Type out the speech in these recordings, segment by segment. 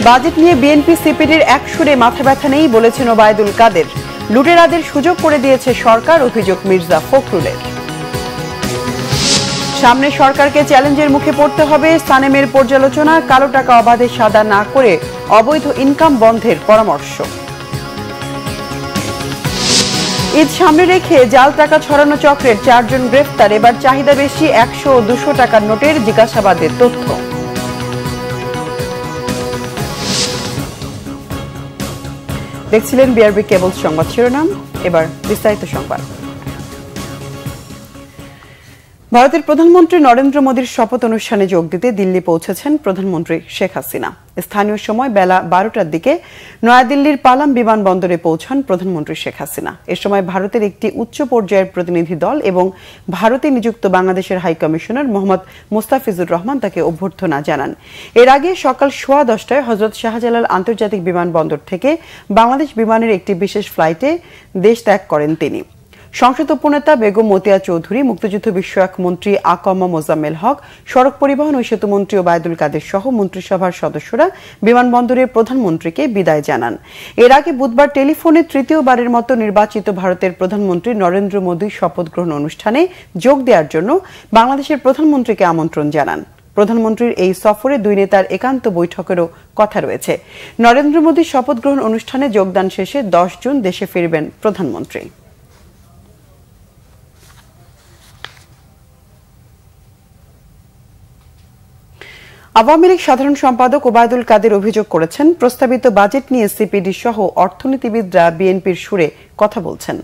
Budget নিয়ে BNP সিপিডির এক সুরে মাথা ব্যথা নেই বলেছেন ওবায়দুল কাদের। লুটেরাদের সুযোগ করে দিয়েছে সরকার, অভিযোগ মির্জা ফখরুলের। সামনে সরকারকে চ্যালেঞ্জের মুখে পড়তে হবে, সানেমের পর্যালোচনা, কালো টাকা অবাধে সাদা না করে অবৈধ ইনকাম বন্ধের পরামর্শ। ঈদ সামনে রেখে জাল টাকা ছড়ানো চক্রের 4 জন গ্রেফতার, এবার চাহিদা বেশি 100 ও 200 টাকার নোটের জিজ্ঞাসাবাদের তথ্য। দেখছিলেন বিআরবি কেবল সংবাদ শিরোনাম, এবার বিস্তারিত সংবাদ। ভারতের প্রধানমন্ত্রী নরেন্দ্র মোদীর শপথ অনুষ্ঠানে যোগ দিতে দিল্লি পৌঁছেছেন প্রধানমন্ত্রী শেখ হাসিনা। স্থানীয় সময় বেলা 12টার দিকে নয়াদিল্লির পালাম বিমানবন্দরে পৌঁছান প্রধানমন্ত্রী শেখ হাসিনা। এ সময় ভারতের একটি উচ্চ পর্যায়ের প্রতিনিধি দল এবং ভারতে নিযুক্ত বাংলাদেশের হাই কমিশনার মোহাম্মদ মোস্তাফিজুর রহমান তাকে অভ্যর্থনা জানান। এর আগে সকাল 10:15টায় হযরত শাহজালাল আন্তর্জাতিক বিমানবন্দর থেকে বাংলাদেশ বিমানের একটি বিশেষ ফ্লাইটে দেশ ত্যাগ করেন তিনি। সংসদ উপনেতা বেগম মতিয়া চৌধুরী, মুক্তিযুদ্ধ বিষয়ক মন্ত্রী আকমা মোজাম্মেল হক, সড়ক পরিবহন ও সেতু মন্ত্রী ওবায়দুল কাদের সহ মন্ত্রিসভার সদস্যরা বিমানবন্দরে প্রধানমন্ত্রীকে বিদায় জানান। এর আগে বুধবার টেলিফোনে তৃতীয়বারের মতো নির্বাচিত ভারতের প্রধানমন্ত্রী নরেন্দ্র মোদী শপথ গ্রহণ অনুষ্ঠানে যোগ দেওয়ার জন্য বাংলাদেশের প্রধানমন্ত্রীকে আমন্ত্রণ জানান। প্রধানমন্ত্রীর এই সফরে দুই নেতার একান্ত বৈঠকেরও কথা রয়েছে। নরেন্দ্র মোদীর শপথ গ্রহণ অনুষ্ঠানে যোগদান শেষে 10 জুন দেশে ফিরবেন প্রধানমন্ত্রী। আওয়ামী লীগ সাধারণ সম্পাদক ওবায়দুল কাদের অভিযোগ করেছেন, প্রস্তাবিত বাজেট নিয়ে সিপিডি সহ অর্থনীতিবিদরা বিএনপির সুরে কথা বলছেন।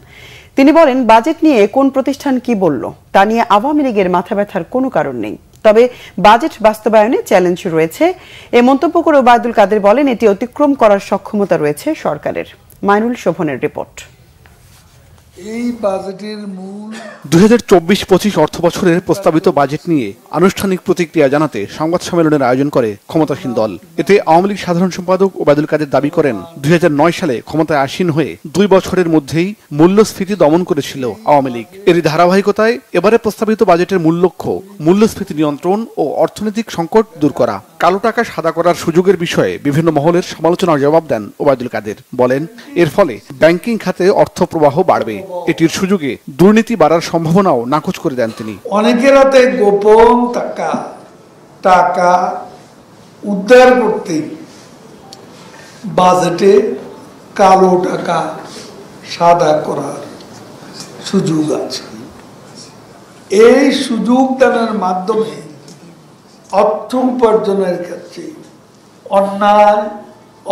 তিনি বলেন, বাজেট নিয়ে কোন প্রতিষ্ঠান কি বলল তা নিয়ে আওয়ামী লীগের মাথা ব্যথার কোনো কারণ নেই, তবে বাজেট বাস্তবায়নে চ্যালেঞ্জ রয়েছে। এ মন্তব্য করে ওবায়দুল কাদের বলেন, এটি অতিক্রম করার সক্ষমতা রয়েছে সরকারের। মাইনুল শোভনের রিপোর্ট। এই বাজেটের মূল 2024-25 অর্থবছরের প্রস্তাবিত বাজেট নিয়ে আনুষ্ঠানিক প্রতিক্রিয়া জানাতে সংবাদ সম্মেলনের আয়োজন করে ক্ষমতাসীন দল। এতে আওয়ামী লীগ সাধারণ সম্পাদক ওবায়দুল কাদের দাবি করেন, 2009 সালে ক্ষমতায় আসীন হয়ে 2 বছরের মধ্যেই মূল্যস্ফীতি দমন করেছিল আওয়ামী লীগ। এরই ধারাবাহিকতায় এবারে প্রস্তাবিত বাজেটের মূল লক্ষ্য মূল্যস্ফীতি নিয়ন্ত্রণ ও অর্থনৈতিক সংকট দূর করা। কালো টাকা সাদা করার সুযোগের বিষয়ে বিভিন্ন মহলের সমালোচনার জবাব দেন ওবায়দুল কাদের। বলেন, এর ফলে ব্যাংকিং খাতে অর্থ প্রবাহ বাড়বে, এটির সুযোগে দুর্নীতি বাড়ার সম্ভাবনাও নাকচ করে দেন তিনি। অনেকের হাতে গোপন টাকা উদ্ধার করতে বাজেটে কালো টাকা সাদা করার সুযোগ আছে। এই সুযোগ দানের মাধ্যমে অর্থ উপার্জনের ক্ষেত্রে অন্যায়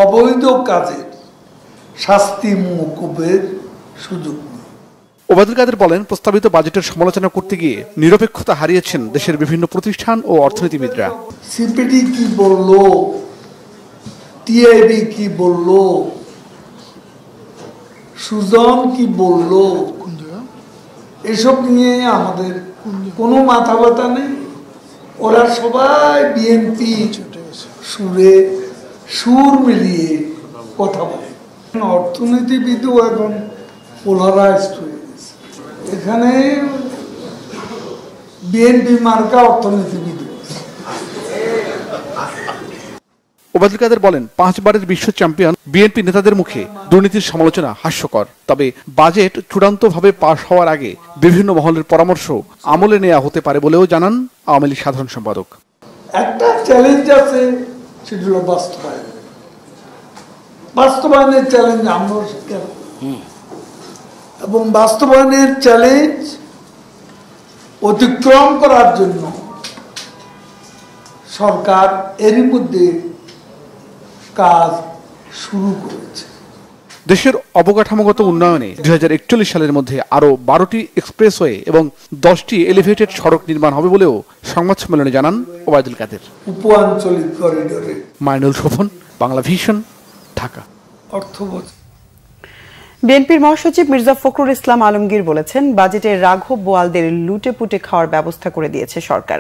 অবৈধ কাজের শাস্তি মওকুফের সুযোগ। ওবায়দুল কাদের বলেন, প্রস্তাবিত বাজেটের সমালোচনা করতে গিয়ে নিরপেক্ষতা হারিয়েছেন দেশের বিভিন্ন প্রতিষ্ঠান ও অর্থনীতিবিদরা। সিপিডি কি বলল, টিআইবি কি বলল, সুজন কি বলল, এসব নিয়ে আমাদের কোনো মাথা ব্যথা নেই। ওরা সবাই বিএনপি সুর মিলিয়ে কথা বলে। অর্থনীতিবিদও এখন পোলারাইজড হয়ে গেছে। এখানে বিএনপি মার্কা অর্থনীতিবিদ। ওবায়দুল কাদের বলেন, 5 বারের বিশ্ব চ্যাম্পিয়ন বিএনপি নেতাদের মুখে দুর্নীতির সমালোচনা হাস্যকর, তবে বাজেট চূড়ান্তভাবে পাশ হওয়ার আগে বিভিন্ন মহলের পরামর্শ আমলে নেওয়া হতে পারে বলেও জানান আওয়ামী লীগ সাধারণ সম্পাদক। একটা চ্যালেঞ্জ আছে, সেটা হলো বাস্তবায়নের চ্যালেঞ্জ আমরা স্বীকার করি, এবং বাস্তবায়নের চ্যালেঞ্জ অতিক্রম করার জন্য সরকার এরই মধ্যে কাজ শুরু করেছে। দেশের অবকাঠামোগত উন্নয়নে 2041 সালের মধ্যে আরো 12টি এক্সপ্রেসওয়ে এবং 10টি এলিভেটেড সড়ক নির্মাণ হবে বলেও সংবাদ সম্মেলনে জানান ওবায়দুল কাদের। উপ-আঞ্চলিক করিডোরে। মাইনুল শোভন, বাংলা ভিশন, ঢাকা। বিএনপির মহাসচিব মির্জা ফখরুল ইসলাম আলমগীর বলেছেন, বাজেটে রাঘব বোয়ালদের লুটেপুটে খাওয়ার ব্যবস্থা করে দিয়েছে সরকার।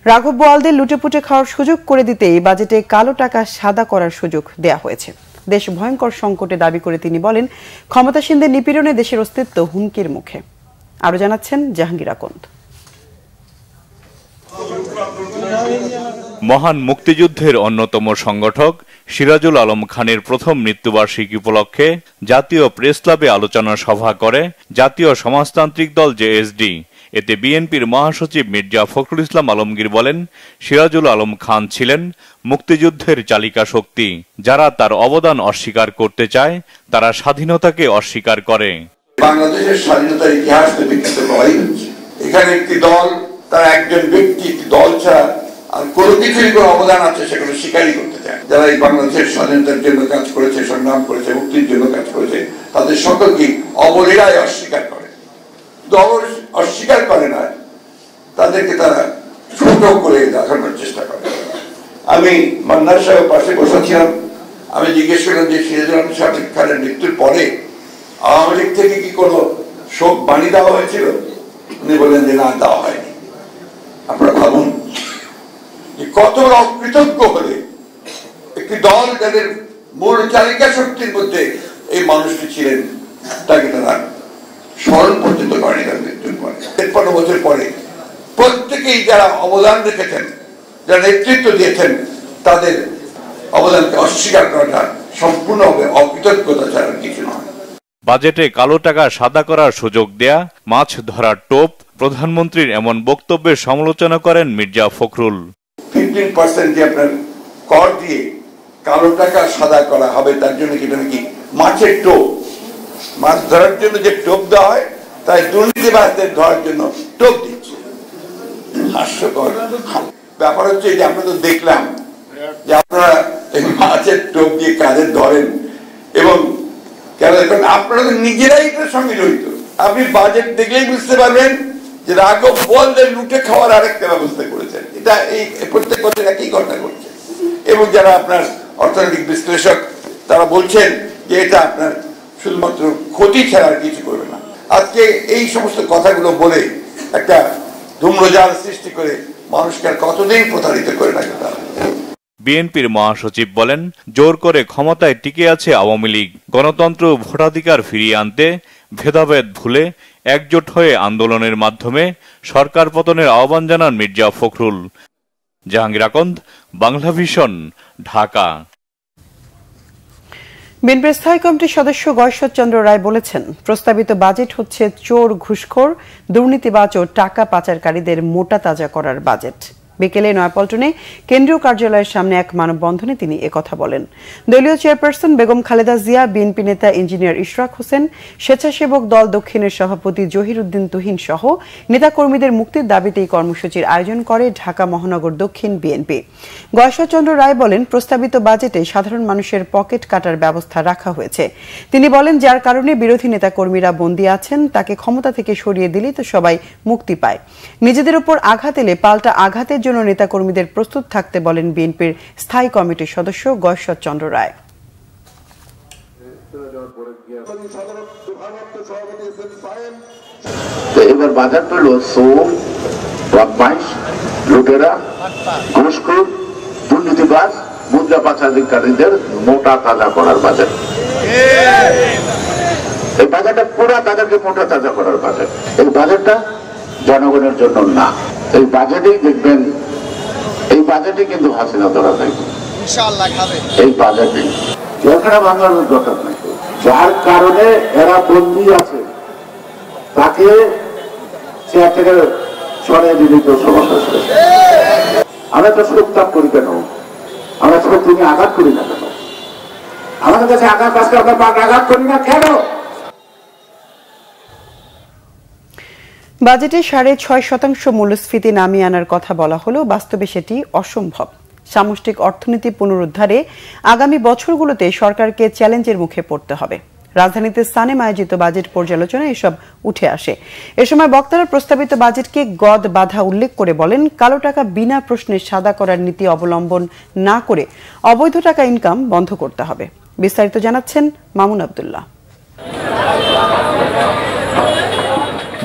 রাঘব বোয়ালদের লুটেপুটে খাওয়ার সুযোগ করে দিতেই বাজেটে কালো টাকা সাদা করার সুযোগ দেয়া হয়েছে। দেশ ভয়ঙ্কর সংকটে দাবি করে তিনি বলেন, ক্ষমতাসীনদের নিপীড়নে দেশের অস্তিত্ব হুমকির মুখে। আরো জানাচ্ছেন জাহাঙ্গীর আকন্দ। মহান মুক্তিযুদ্ধের অন্যতম সংগঠক সিরাজুল আলম খানের প্রথম মৃত্যুবার্ষিকী উপলক্ষে জাতীয় প্রেস ক্লাবে আলোচনা সভা করে জাতীয় সমাজতান্ত্রিক দল জেএসডি। এতে বিএনপির মহাসচিব মির্জা ফখরুল ইসলাম আলমগীর বলেন, সিরাজুল আলম খান ছিলেন মুক্তিযুদ্ধের চালিকা শক্তি। যারা তার অবদান অস্বীকার করতে চায় তারা স্বাধীনতাকে অস্বীকার করে। বাংলাদেশের স্বাধীনতার ইতিহাস তো বিকৃত করাই হচ্ছে। এখানে একটি দল, তার একজন ব্যক্তি একটি দল ছাড়া আর কোনো কিছুরই কোনো অবদান আছে সেগুলো স্বীকারই করতে চায়। যারা এই বাংলাদেশের স্বাধীনতার জন্য কাজ করেছে, সংগ্রাম করেছে, মুক্তির জন্য কাজ করেছে, তাদের সকলকে অবলীলায় অস্বীকার করে। অস্বীকার করে না, তাদেরকে তারা ছোট করে দেখানোর চেষ্টা করে। আমি মান্নার সাহেবের পাশে বসেছিলাম, আমি জিজ্ঞেস করলাম যে সিরাজুল আলম খানের মৃত্যুর পরে আওয়ামী লীগ থেকে কি কোনো শোক বাণী দেওয়া হয়েছিল? উনি বললেন যে না, দেওয়া হয়নি। আপনারা ভাবুন যে কত অকৃতজ্ঞ হলে একটি দল যাদের মূল চালিকা শক্তির মধ্যে এই মানুষটি ছিলেন, তাকে তারা স্মরণ পর্যন্ত করেনি তার মৃত্যুর পরে। 15 বছর পরে প্রত্যেকেই যারা অবদান রেখেছেন, যারা নেতৃত্ব দিয়েছেন, তাদের অবদানকে অস্বীকার করাটা সম্পূর্ণভাবে অকৃতজ্ঞতা ছাড়া কিছু নয়। বাজেটে কালো টাকা সাদা করার সুযোগ দেয়া, মাছ ধরার টোপ, প্রধানমন্ত্রীর এমন বক্তব্যের সমালোচনা করেন মির্জা ফখরুল। 15% যে আপনার কর দিয়ে কালো টাকা সাদা করা হবে, তার জন্য কি নাকি মাছের টোপ, মাছ ধরার জন্য যে টোপ দেওয়া হয়, তাই দুর্নীতিবাজদের ধরার জন্য টোপ দিচ্ছে। হাস্যকর ব্যাপার হচ্ছে যে আমরা তো দেখলাম যে আপনারা এই মাছের টোপ দিয়ে কাদের ধরেন, এবং কেন এখন আপনারা তো নিজেরাই এটার সঙ্গে জড়িত। আপনি বাজেট দেখলেই বুঝতে পারবেন যে রাঘব বোয়ালদের লুটে খাওয়ার আরেকটা ব্যবস্থা করেছেন। এটা এই প্রত্যেক বছর একই ঘটনা ঘটছে, এবং যারা আপনার অর্থনৈতিক বিশ্লেষক তারা বলছেন যে এটা আপনার শুধুমাত্র ক্ষতি ছাড়া আর কিছু করবে না। আজকে এই সমস্ত কথাগুলো বলে একটা ধূম্রজাল সৃষ্টি করে মানুষকে আর কতদিন প্রতারিত করে রাখে তারা। বিএনপির মহাসচিব বলেন, জোর করে ক্ষমতায় টিকে আছে আওয়ামী লীগ। গণতন্ত্র, ভোটাধিকার ফিরিয়ে আনতে ভেদাভেদ ভুলে একজোট হয়ে আন্দোলনের মাধ্যমে সরকার পতনের আহ্বান জানান মির্জা ফখরুল। জাহাঙ্গীর আকন্দ, বাংলা ভিশন, ঢাকা। বিএনপির স্থায়ী কমিটির সদস্য গয়েশ্বর চন্দ্র রায় বলেছেন, প্রস্তাবিত বাজেট হচ্ছে চোর, ঘুষখোর, দুর্নীতিবাজ ও টাকা পাচারকারীদের মোটা তাজা করার বাজেট। বিকেলে নয়াপল্টনে কেন্দ্রীয় কার্যালয়ের সামনে এক মানববন্ধনে তিনি একথা বলেন। দলীয় চেয়ারপারসন বেগম খালেদা জিয়া, বিএনপি নেতা ইঞ্জিনিয়ার ইশরাক হোসেন, স্বেচ্ছাসেবক দল দক্ষিণের সভাপতি জহির উদ্দিন তুহিন সহ নেতাকর্মীদের মুক্তির দাবিতে এই কর্মসূচির আয়োজন করে ঢাকা মহানগর দক্ষিণ বিএনপি। গয়েশ্বর চন্দ্র রায় বলেন, প্রস্তাবিত বাজেটে সাধারণ মানুষের পকেট কাটার ব্যবস্থা রাখা হয়েছে। তিনি বলেন, যার কারণে বিরোধী নেতাকর্মীরা বন্দী আছেন, তাকে ক্ষমতা থেকে সরিয়ে দিলেই তো সবাই মুক্তি পায়। নিজেদের উপর আঘাত এলে পাল্টা আঘাতের জন্য নেতাকর্মীদের প্রস্তুত থাকতে বলেন বিএনপির স্থায়ী কমিটির সদস্য গয়েশ্বর চন্দ্র রায়। এবার বাজার পেল সোম, বদমাইশ, লুটেরা, ঘুষখোর, দুর্নীতিবাজ, মুদ্রা পাচারকারীদের মোটা তাজা করার বাজেট। এই বাজেটটা পুরা তাদেরকে মোটা তাজা করার বাজেট। এই বাজেটটা জনগণের জন্য না। এই বাজেটেই দেখবেন, এই বাজেটে কিন্তু হাসিনা ধরা নাই। এই বাজেটে এখানে বাংলাদেশ দরকার নাই, যার কারণে এরা বন্দী আছে, তাকে চেয়ার থেকে সরিয়ে দিলে তো সমস্যা ছিল। আমরা তো সুরক্ষা করি কেন? আমরা শুধু তুমি আঘাত করি না কেন? আমাদের কাছে আঘাত আসলে আমরা আঘাত করি না কেন? বাজেটে 6.5% মূল্যস্ফীতি নামিয়ে আনার কথা বলা হলেও বাস্তবে সেটি অসম্ভব। সামষ্টিক অর্থনীতি পুনরুদ্ধারে আগামী বছরগুলোতে সরকারকে চ্যালেঞ্জের মুখে পড়তে হবে। রাজধানীতে সানেম আয়োজিত বাজেট পর্যালোচনায় এসব উঠে আসে। এ সময় বক্তারা প্রস্তাবিত বাজেটকে গদ বাঁধা উল্লেখ করে বলেন, কালো টাকা বিনা প্রশ্নে সাদা করার নীতি অবলম্বন না করে অবৈধ টাকা ইনকাম বন্ধ করতে হবে। বিস্তারিত জানাচ্ছেন মামুন আব্দুল্লাহ।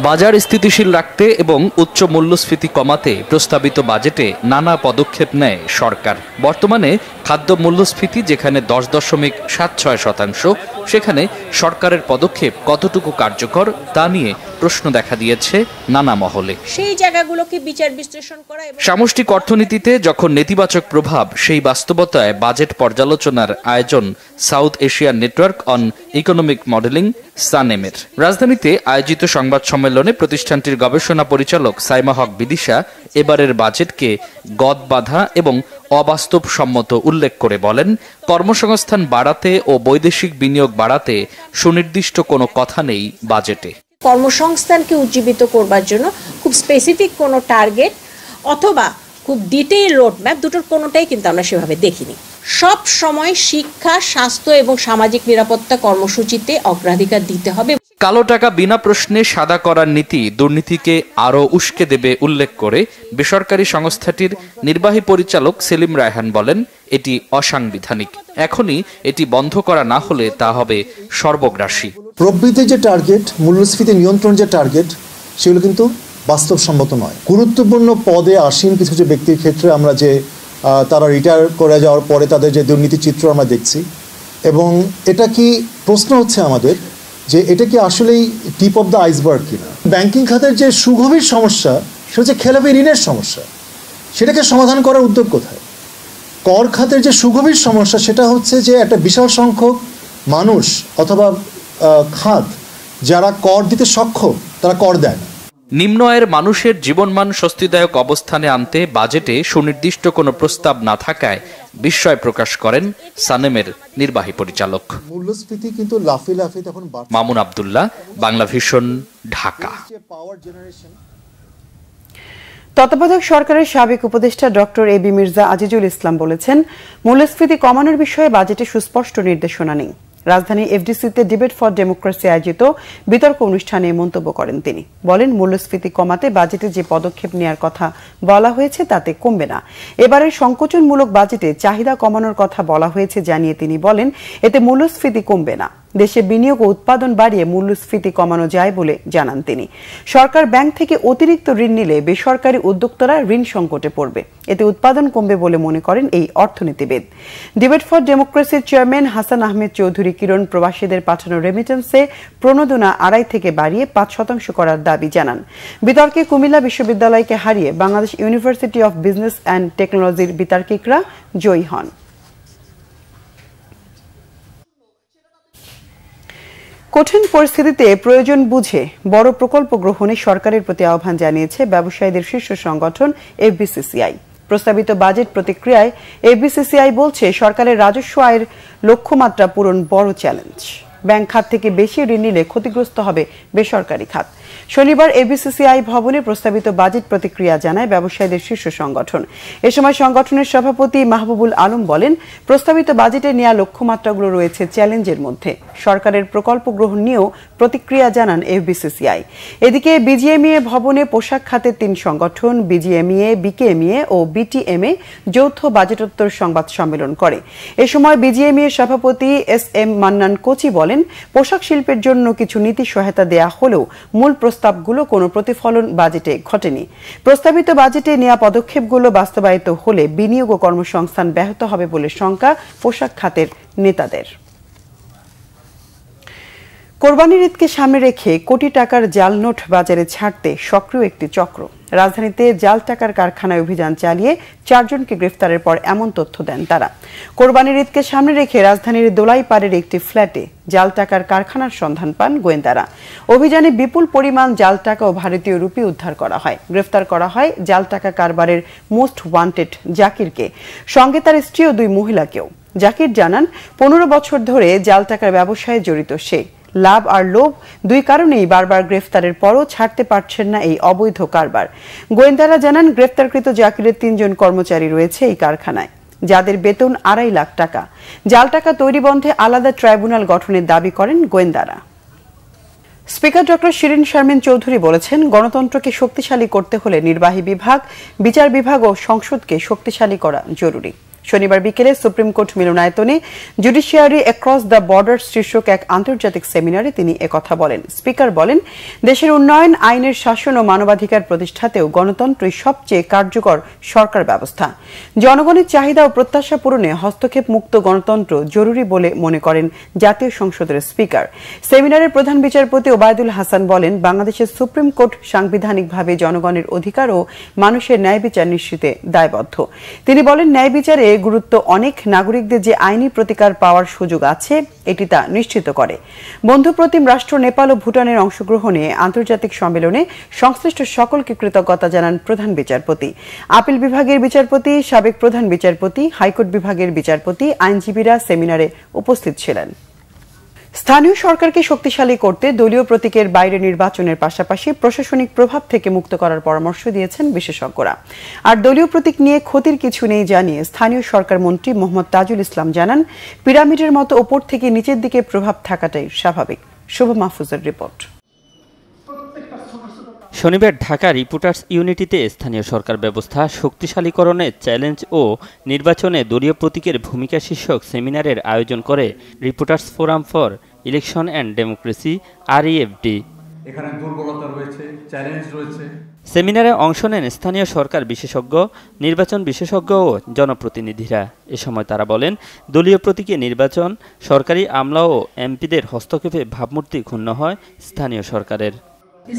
বাজার স্থিতিশীল রাখতে এবং উচ্চ মূল্যস্ফীতি কমাতে প্রস্তাবিত বাজেটে নানা পদক্ষেপ নেয় সরকার। বর্তমানে খাদ্য মূল্যস্ফীতি যেখানে 10.76%, সেখানে সরকারের পদক্ষেপ কতটুকু কার্যকর তা নিয়ে প্রশ্ন দেখা দিয়েছে নানা মহলে। সেই জায়গাগুলোকে বিচার বিশ্লেষণ করা। সামষ্টিক অর্থনীতিতে যখন নেতিবাচক প্রভাব, সেই বাস্তবতায় বাজেট পর্যালোচনার আয়োজন south Asian network on economic modelling সানেমের। রাজধানীতে আয়োজিত সংবাদ সম্মেলনে প্রতিষ্ঠানটির গবেষণা পরিচালক সাইমা হক বিদিশা এবারের বাজেটকে গদবাঁধা এবং অবাস্তবসম্মত উল্লেখ করে বলেন, কর্মসংস্থান বাড়াতে ও বৈদেশিক বিনিয়োগ বাড়াতে সুনির্দিষ্ট কোনো কথা নেই বাজেটে। কর্মসংস্থানকে উজ্জীবিত করবার জন্য খুব স্পেসিফিক কোনো টার্গেট অথবা খুব ডিটেইল রোডম্যাপ, দুটোর কোনোটাই কিন্তু আমরা সেভাবে দেখিনি। সব সময় শিক্ষা, স্বাস্থ্য এবং সামাজিক নিরাপত্তা কর্মসূচিতে অগ্রাধিকার দিতে হবে। কালো টাকা বিনা প্রশ্নে সাদা করার নীতি দুর্নীতিকে আরও উস্কে দেবে উল্লেখ করে বেসরকারি সংস্থাটির নির্বাহী পরিচালক সেলিম রায়হান বলেন, এটি অসাংবিধানিক। এখনই এটি বন্ধ করা না হলে তা হবে সর্বগ্রাসী। প্রবৃদ্ধির যে টার্গেট, মূল্যস্ফীতি নিয়ন্ত্রণ যে টার্গেট, সেগুলো কিন্তু বাস্তবসম্মত নয়। গুরুত্বপূর্ণ পদে আসীন কিছু কিছু ব্যক্তির ক্ষেত্রে আমরা যে তারা রিটায়ার করে যাওয়ার পরে তাদের যে দুর্নীতি চিত্র আমরা দেখছি, এবং এটা কি প্রশ্ন হচ্ছে আমাদের যে এটা কি আসলেই টিপ অফ দ্য আইসবার্গ কিনা। ব্যাংকিং খাতের যে সুগভীর সমস্যা, সেটা হচ্ছে খেলাপি ঋণের সমস্যা, সেটাকে সমাধান করার উদ্যোগ কোথায়? কর খাতের যে সুগভীর সমস্যা, সেটা হচ্ছে যে একটা বিশাল সংখ্যক মানুষ অথবা খাত যারা কর দিতে সক্ষম, তারা কর দেয় না। নিম্ন আয়ের মানুষের জীবনমান স্বস্তিদায়ক অবস্থানে আনতে বাজেটে সুনির্দিষ্ট কোনো প্রস্তাব না থাকায় বিস্ময় প্রকাশ করেন সানেমের নির্বাহী পরিচালক। মূল্যস্ফীতি কিন্তু লাফিয়ে লাফিয়ে তখন মামুন আব্দুল্লাহ, বাংলা ভিশন, ঢাকা। তত্ত্বাবধায়ক সরকারের সাবেক উপদেষ্টা ডক্টর এবি মির্জা আজিজুল ইসলাম বলেছেন, মূল্যস্ফীতি কমানোর বিষয়ে বাজেটে সুস্পষ্ট নির্দেশনা নেই। রাজধানী এফডিসিতে ডিবেট ফর ডেমোক্রেসি আয়োজিত বিতর্ক অনুষ্ঠানে মন্তব্য করেন তিনি। বলেন, মূল্যস্ফীতি কমাতে বাজেটে যে পদক্ষেপ নেওয়ার কথা বলা হয়েছে তাতে কমবে না। এবারের সংকোচনমূলক বাজেটে চাহিদা কমানোর কথা বলা হয়েছে জানিয়ে তিনি বলেন, এতে মূল্যস্ফীতি কমবে না। দেশে বিনিয়োগ ও উৎপাদন বাড়িয়ে মূল্যস্ফীতি কমানো যায় বলে জানান তিনি। সরকার ব্যাংক থেকে অতিরিক্ত ঋণ নিলে বেসরকারি উদ্যোক্তারা ঋণ সংকটে পড়বে, এতে উৎপাদন কমবে বলে মনে করেন এই অর্থনীতিবিদ। ডিবেট ফর ডেমোক্রেসির চেয়ারম্যান হাসান আহমেদ চৌধুরী কিরণ প্রবাসীদের পাঠানো রেমিটেন্সে প্রণোদনা 2.5 থেকে বাড়িয়ে 5% করার দাবি জানান। বিতর্কে কুমিল্লা বিশ্ববিদ্যালয়কে হারিয়ে Bangladesh university of business and টেকনোলজির বিতার্কিকরা জয়ী হন। কঠিন পরিস্থিতিতে প্রয়োজন বুঝে বড় প্রকল্প গ্রহণে সরকারের প্রতি আহ্বান জানিয়েছে ব্যবসায়ীদের শীর্ষ সংগঠন এফবিসিসিআই। প্রস্তাবিত বাজেট প্রতিক্রিয়ায় এফবিসিসিআই বলছে, সরকারের রাজস্ব আয়ের লক্ষ্যমাত্রা পূরণ বড় চ্যালেঞ্জ। ব্যাংক খাত থেকে বেশি ঋণ নিলে ক্ষতিগ্রস্ত হবে বেসরকারি খাত। শনিবার এফবিসিসিআই ভবনে প্রস্তাবিত বাজেট প্রতিক্রিয়া জানায় ব্যবসায়ীদের শীর্ষ সংগঠন। এ সময় সংগঠনের সভাপতি মাহবুবুল আলম বলেন, প্রস্তাবিত বাজেটে নেওয়া লক্ষ্যমাত্রাগুলো রয়েছে চ্যালেঞ্জের মধ্যে। সরকারের প্রকল্প গ্রহণ নিয়েও প্রতিক্রিয়া জানান এফবিসিসিআই। এদিকে বিজিএমইএ ভবনে পোশাক খাতের 3 সংগঠন বিজিএমইএ, বিকেএমইএ ও বিটিএমএ যৌথ বাজেটোত্তর সংবাদ সম্মেলন করে। এ সময় বিজিএমইএ সভাপতি এস.এম. মান্নান কোচি বলেন, পোশাক শিল্পের জন্য কিছু নীতি সহায়তা দেয়া হলেও মূল প্রস্তাবগুলো কোনো প্রতিফলন বাজেটে ঘটেনি। প্রস্তাবিত বাজেটে নেওয়া পদক্ষেপগুলো বাস্তবায়িত হলে বিনিয়োগ ও কর্মসংস্থান ব্যাহত হবে বলে শঙ্কা পোশাক খাতের নেতাদের। কোরবানির ঈদকে সামনে রেখে কোটি টাকার জাল নোট বাজারে ছাড়তে সক্রিয় একটি চক্র। রাজধানীতে জাল টাকার কারখানায় অভিযান চালিয়ে 4 জনকে গ্রেফতারের পর এমন তথ্য দেন তারা। কোরবানির ঈদকে সামনে রেখে রাজধানীর দোলাইপাড়ের একটি ফ্ল্যাটে জাল টাকার কারখানার সন্ধান পান গোয়েন্দারা। অভিযানে বিপুল পরিমাণ জাল টাকা ও ভারতীয় রুপি উদ্ধার করা হয়। গ্রেফতার করা হয় জাল টাকা কারবারের মোস্ট ওয়ান্টেড জাকিরকে, সঙ্গে তার স্ত্রী ও 2 মহিলাকেও। জাকির জানান, 15 বছর ধরে জাল টাকার ব্যবসায় জড়িত সে। লাভ আর লোভ 2 কারণেই বারবার গ্রেফতারের পরও ছাড়তে পারছেন না এই অবৈধ কারবার। গোয়েন্দারা জানান, গ্রেফতারকৃত জাকিরের 3 জন কর্মচারী রয়েছে এই কারখানায়, যাদের বেতন 2.5 লাখ টাকা। জাল টাকা তৈরি বন্ধে আলাদা ট্রাইব্যুনাল গঠনের দাবি করেন গোয়েন্দারা। স্পিকার ডক্টর শিরিন শারমিন চৌধুরী বলেছেন, গণতন্ত্রকে শক্তিশালী করতে হলে নির্বাহী বিভাগ, বিচার বিভাগ ও সংসদকে শক্তিশালী করা জরুরি। শনিবার বিকেলে সুপ্রিম কোর্ট মিলনায়তনে জুডিশিয়ারি অ্যাক্রস দ্য বর্ডার শীর্ষক এক আন্তর্জাতিক সেমিনারে তিনি একথা বলেন। স্পিকার বলেন, দেশের উন্নয়ন, আইনের শাসন ও মানবাধিকার প্রতিষ্ঠাতেও গণতন্ত্রই সবচেয়ে কার্যকর সরকার ব্যবস্থা। জনগণের চাহিদা ও প্রত্যাশা পূরণে হস্তক্ষেপ মুক্ত গণতন্ত্র জরুরি বলে মনে করেন জাতীয় সংসদের স্পিকার। সেমিনারের প্রধান বিচারপতি ওবায়দুল হাসান বলেন, বাংলাদেশের সুপ্রিম কোর্ট সাংবিধানিকভাবে জনগণের অধিকার ও মানুষের ন্যায় বিচার নিশ্চিতে দায়বদ্ধ। তিনি বলেন, ন্যায় বিচারে গুরুত্ব অনেক, নাগরিকদের যে আইনি প্রতিকার পাওয়ার সুযোগ আছে এটি তা নিশ্চিত করে। বন্ধুপ্রতিম রাষ্ট্র নেপাল ও ভুটানের অংশগ্রহণে আন্তর্জাতিক সম্মেলনে সংশ্লিষ্ট সকলকে কৃতজ্ঞতা জানান প্রধান বিচারপতি। আপিল বিভাগের বিচারপতি, সাবেক প্রধান বিচারপতি, হাইকোর্ট বিভাগের বিচারপতি, আইনজীবীরা সেমিনারে উপস্থিত ছিলেন। স্থানীয় সরকারকে শক্তিশালী করতে দলীয় প্রতীকের বাইরে নির্বাচনের পাশাপাশি প্রশাসনিক প্রভাব থেকে মুক্ত করার পরামর্শ দিয়েছেন বিশেষজ্ঞরা। আর দলীয় প্রতীক নিয়ে ক্ষতির কিছু নেই জানিয়ে স্থানীয় সরকার মন্ত্রী মোহাম্মদ তাজুল ইসলাম জানান, পিরামিডের মতো ওপর থেকে নিচের দিকে প্রভাব থাকাটাই স্বাভাবিক। শুভ মাহফুজের রিপোর্ট। শনিবার ঢাকা রিপোর্টার্স ইউনিটিতে স্থানীয় সরকার ব্যবস্থা শক্তিশালীকরণের চ্যালেঞ্জ ও নির্বাচনে দলীয় প্রতীকের ভূমিকা শীর্ষক সেমিনারের আয়োজন করে reporters forum for election and democracy REFD। এখানে দুর্বলতা রয়েছে, চ্যালেঞ্জ রয়েছে। সেমিনারে অংশ নেন স্থানীয় সরকার বিশেষজ্ঞ, নির্বাচন বিশেষজ্ঞ ও জনপ্রতিনিধিরা। এ সময় তারা বলেন, দলীয় প্রতীকে নির্বাচন, সরকারি আমলা ও এমপিদের হস্তক্ষেপে ভাবমূর্তি ক্ষুণ্ণ হয় স্থানীয় সরকারের।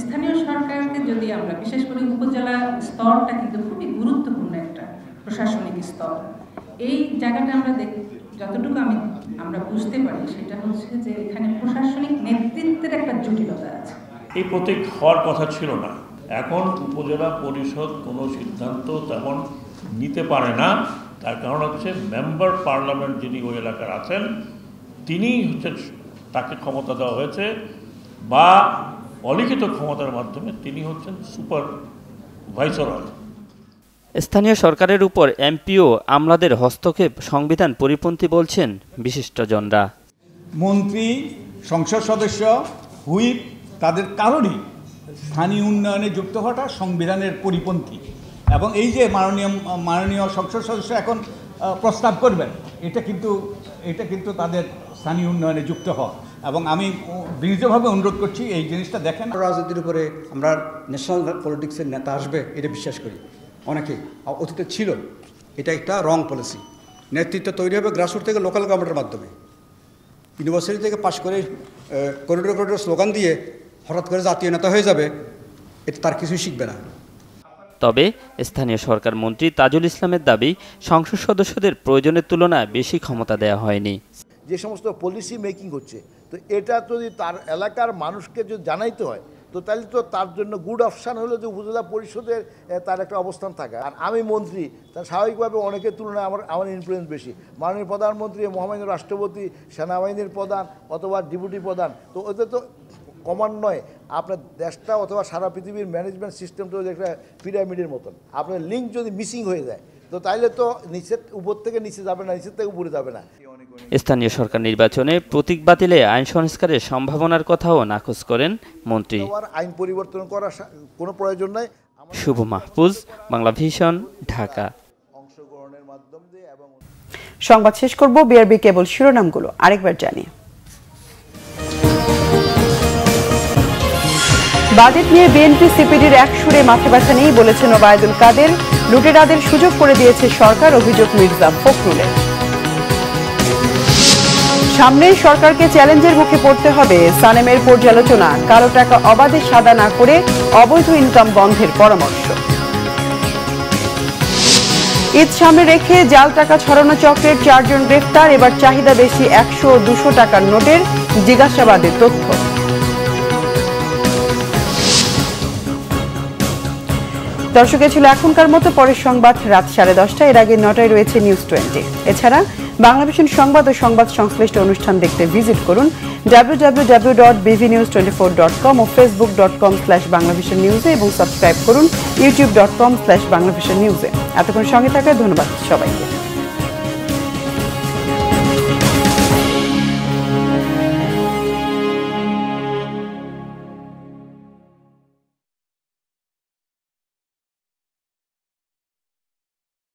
স্থানীয় সরকারকে যদি আমরা বিশেষ করে উপজেলা স্তরটা কিন্তু খুবই গুরুত্বপূর্ণ একটা প্রশাসনিক স্তর। এই জায়গাটা আমরা যতটুকু আমরা বুঝতে পারি সেটা হচ্ছে যে এখানে প্রশাসনিক নেতৃত্বের একটা জটিলতা আছে। এই প্রতীক হওয়ার কথা ছিল না। এখন উপজেলা পরিষদ কোনো সিদ্ধান্ত তেমন নিতে পারে না। তার কারণ হচ্ছে মেম্বার পার্লামেন্ট যিনি ওই এলাকার আছেন তিনি হচ্ছে, তাকে ক্ষমতা দেওয়া হয়েছে বা অলিখিত ক্ষমতার মাধ্যমে তিনি হচ্ছেন সুপারভাইসরয়। স্থানীয় সরকারের উপর এমপি ও আমলাদের হস্তক্ষেপ সংবিধান পরিপন্থী বলছেন বিশিষ্টজনরা। মন্ত্রী, সংসদ সদস্য, হুইপ তাদের কারোরই স্থানীয় উন্নয়নে যুক্ত হওয়াটা সংবিধানের পরিপন্থী। এবং এই যে মাননীয় সংসদ সদস্য এখন প্রস্তাব করবেন, এটা কিন্তু তাদের স্থানীয় উন্নয়নে যুক্ত হওয়া। এবং আমি দৃঢ়ভাবে অনুরোধ করছি এই জিনিসটা দেখেন। রাজনীতির উপরে আমরা ন্যাশনাল পলিটিক্সের নেতা আসবে এটা বিশ্বাস করি, অনেকে অতীতে ছিল। এটা একটা রং পলিসি। নেতৃত্ব তৈরি হবে গ্রাসরুট থেকে, লোকাল গভর্নমেন্টের মাধ্যমে। ইউনিভার্সিটি থেকে পাশ করে করিডোর স্লোগান দিয়ে হঠাৎ করে জাতীয় নেতা হয়ে যাবে, এটা তার কিছুই শিখবে না। তবে স্থানীয় সরকার মন্ত্রী তাজুল ইসলামের দাবি, সংসদ সদস্যদের প্রয়োজনের তুলনায় বেশি ক্ষমতা দেওয়া হয়নি। যে সমস্ত পলিসি মেকিং হচ্ছে, তো এটা যদি তার এলাকার মানুষকে যদি জানাইতে হয়, তো তাহলে তো তার জন্য গুড অপশান হলো যে উপজেলা পরিষদের তার একটা অবস্থান থাকা। আর আমি মন্ত্রী, তার স্বাভাবিকভাবে অনেকের তুলনায় আমার ইনফ্লুয়েন্স বেশি। মাননীয় প্রধানমন্ত্রী, মহামান্য রাষ্ট্রপতি, সেনাবাহিনীর প্রধান অথবা ডেপুটি প্রধান, তো ওতে তো কমান নয়। আপনার দেশটা অথবা সারা পৃথিবীর ম্যানেজমেন্ট সিস্টেম তো একটা পিরামিডের মতন। আপনার লিঙ্ক যদি মিসিং হয়ে যায়, তো তাইলে তো নিচের উপর থেকে নিচে যাবে না, নিচের থেকে উপরে যাবে না। স্থানীয় সরকার নির্বাচনে প্রতীক বাতিলে আইন সংস্কারের সম্ভাবনার কথাও নাকচ করেন মন্ত্রী। আইন পরিবর্তন করার কোনো প্রয়োজন নাই। শুভ মাহফুজ, বাংলা ভিশন, ঢাকা। সংবাদ শেষ করব বিআরবি কেবল শিরোনামগুলো আরেকবার জানিয়ে। বাজেট নিয়ে বিএনপি সিপিডির এক সুরে মাথা ব্যথা নেই বলেছেন ওবায়দুল কাদের। লুটেরাদের সুযোগ করে দিয়েছে সরকার, অভিযোগ মির্জা ফখরুলের। সামনে সরকারকে চ্যালেঞ্জের মুখে পড়তে হবে, সানেমের পর্যালোচনা। কালো টাকা অবাধে সাদা না করে অবৈধ ইনকাম বন্ধের পরামর্শ। ঈদ সামনে রেখে জাল টাকা ছড়ানো চক্রের 4 জন গ্রেফতার। এবার চাহিদা বেশি 100 ও 200 টাকার নোটের, জিজ্ঞাসাবাদের তথ্য। দর্শক, ছিল এখনকার মতো। পরের সংবাদ রাত 10:30। এর আগে 9টায় রয়েছে নিউজ 20। এছাড়া বাংলাভিশন সংবাদ ও সংবাদ সংশ্লিষ্ট অনুষ্ঠান দেখতে ভিজিট করুন www.bvnews24.com ও facebook.com/banglavisionnews এবং সাবস্ক্রাইব করুন youtube.com/banglavisionnews। এতক্ষণ সঙ্গে থাকার ধন্যবাদ সবাইকে।